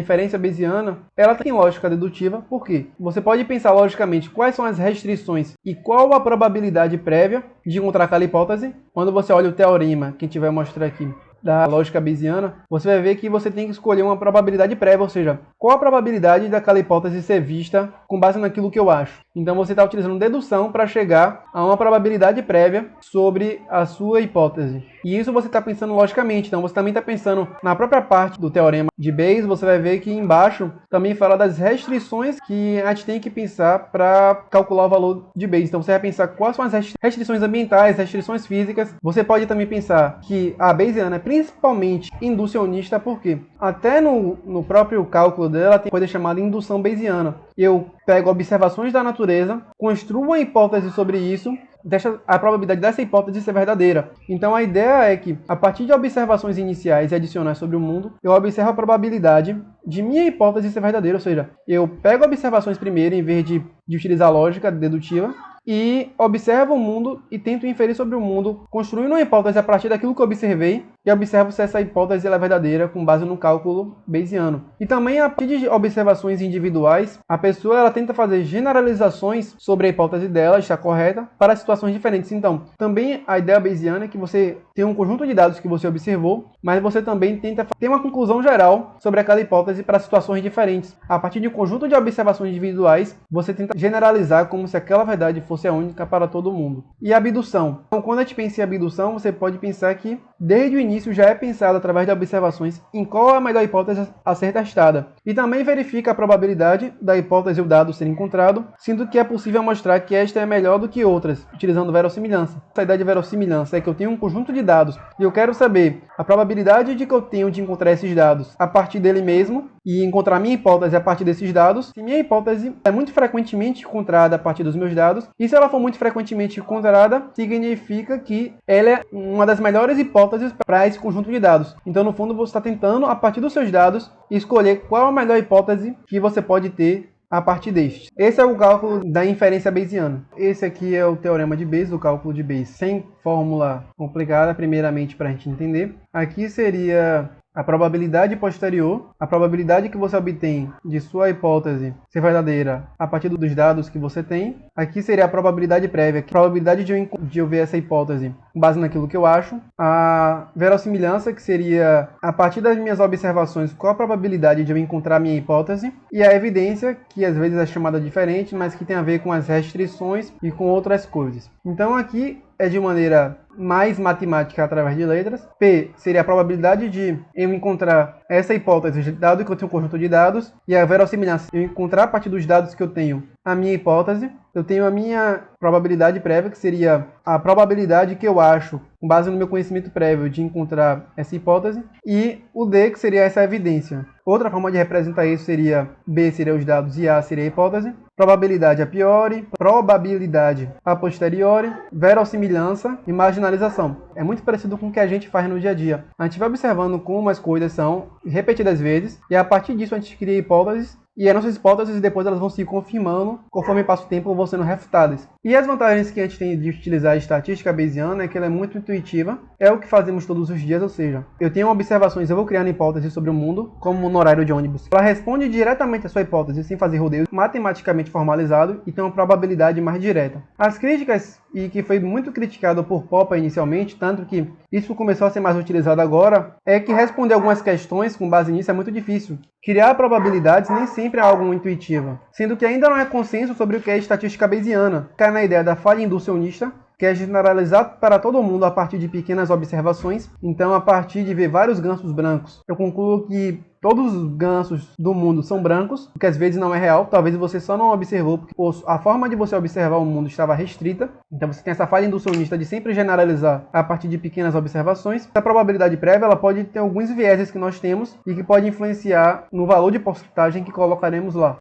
inferência bayesiana, ela tem lógica dedutiva, por quê? Você pode pensar logicamente quais são as restrições e qual a probabilidade prévia de encontrar aquela hipótese. Quando você olha o teorema, que a gente vai mostrar aqui, da lógica bayesiana, você vai ver que você tem que escolher uma probabilidade prévia, ou seja, qual a probabilidade daquela hipótese ser vista com base naquilo que eu acho. Então você está utilizando dedução para chegar a uma probabilidade prévia sobre a sua hipótese. E isso você está pensando logicamente, então você também está pensando na própria parte do teorema de Bayes, você vai ver que embaixo também fala das restrições que a gente tem que pensar para calcular o valor de Bayes. Então você vai pensar quais são as restrições ambientais, restrições físicas. Você pode também pensar que a bayesiana é principalmente inducionista, porque até no próprio cálculo dela tem coisa chamada indução bayesiana. Eu pego observações da natureza, construo uma hipótese sobre isso, deixa a probabilidade dessa hipótese ser verdadeira. Então a ideia é que, a partir de observações iniciais e adicionais sobre o mundo, eu observo a probabilidade de minha hipótese ser verdadeira, ou seja, eu pego observações primeiro em vez de utilizar a lógica dedutiva, e observo o mundo e tento inferir sobre o mundo, construindo uma hipótese a partir daquilo que eu observei, e observo se essa hipótese é verdadeira com base no cálculo bayesiano. E também, a partir de observações individuais, a pessoa ela tenta fazer generalizações sobre a hipótese dela, está correta, para situações diferentes. Então, também a ideia bayesiana é que você tem um conjunto de dados que você observou, mas você também tenta ter uma conclusão geral sobre aquela hipótese para situações diferentes. A partir de um conjunto de observações individuais, você tenta generalizar como se aquela verdade fosse a única para todo mundo. E a abdução. Então, quando a gente pensa em abdução, você pode pensar que, desde o início, já é pensado através de observações em qual é a melhor hipótese a ser testada. E também verifica a probabilidade da hipótese ou dado ser encontrado, sendo que é possível mostrar que esta é melhor do que outras, utilizando verossimilhança. A ideia de verossimilhança é que eu tenho um conjunto de dados e eu quero saber a probabilidade de que eu tenho de encontrar esses dados a partir dele mesmo e encontrar minha hipótese a partir desses dados. Se minha hipótese é muito frequentemente encontrada a partir dos meus dados, e se ela for muito frequentemente encontrada, significa que ela é uma das melhores hipóteses para esse conjunto de dados. Então, no fundo, você está tentando, a partir dos seus dados, escolher qual a melhor hipótese que você pode ter a partir destes. Esse é o cálculo da inferência bayesiana. Esse aqui é o teorema de Bayes, do cálculo de Bayes, sem fórmula complicada, primeiramente para a gente entender. Aqui seria a probabilidade posterior, a probabilidade que você obtém de sua hipótese ser verdadeira a partir dos dados que você tem. Aqui seria a probabilidade prévia, a probabilidade de eu ver essa hipótese com base naquilo que eu acho. A verossimilhança, que seria a partir das minhas observações, qual a probabilidade de eu encontrar a minha hipótese. E a evidência, que às vezes é chamada diferente, mas que tem a ver com as restrições e com outras coisas. Então aqui é de maneira mais matemática através de letras. P seria a probabilidade de eu encontrar essa hipótese, dado que eu tenho um conjunto de dados, e a verossimilhança, eu encontrar a partir dos dados que eu tenho a minha hipótese. Eu tenho a minha probabilidade prévia, que seria a probabilidade que eu acho, com base no meu conhecimento prévio, de encontrar essa hipótese. E o D, que seria essa evidência. Outra forma de representar isso seria B seria os dados e A seria a hipótese. Probabilidade a priori, probabilidade a posteriori, verossimilhança e marginalização. É muito parecido com o que a gente faz no dia a dia. A gente vai observando como as coisas são repetidas vezes, e a partir disso a gente cria hipóteses, e as nossas hipóteses depois elas vão se confirmando conforme passa o tempo, vão sendo refutadas. E as vantagens que a gente tem de utilizar a estatística bayesiana é que ela é muito intuitiva, é o que fazemos todos os dias, ou seja, eu tenho observações, eu vou criando hipóteses sobre o mundo, como no horário de ônibus. Ela responde diretamente a sua hipótese, sem fazer rodeio, matematicamente formalizado, e tem uma probabilidade mais direta. As críticas, e que foi muito criticado por Popper inicialmente, tanto que isso começou a ser mais utilizado agora, é que responder algumas questões com base nisso é muito difícil. Criar probabilidades nem sempre é algo intuitivo, sendo que ainda não é consenso sobre o que é estatística bayesiana. Cai na ideia da falha inducionista, que é generalizar para todo mundo a partir de pequenas observações. Então, a partir de ver vários gansos brancos, eu concluo que todos os gansos do mundo são brancos, o que às vezes não é real. Talvez você só não observou porque a forma de você observar o mundo estava restrita. Então você tem essa falha inducionista de sempre generalizar a partir de pequenas observações. A probabilidade prévia ela pode ter alguns vieses que nós temos e que pode influenciar no valor de porcentagem que colocaremos lá.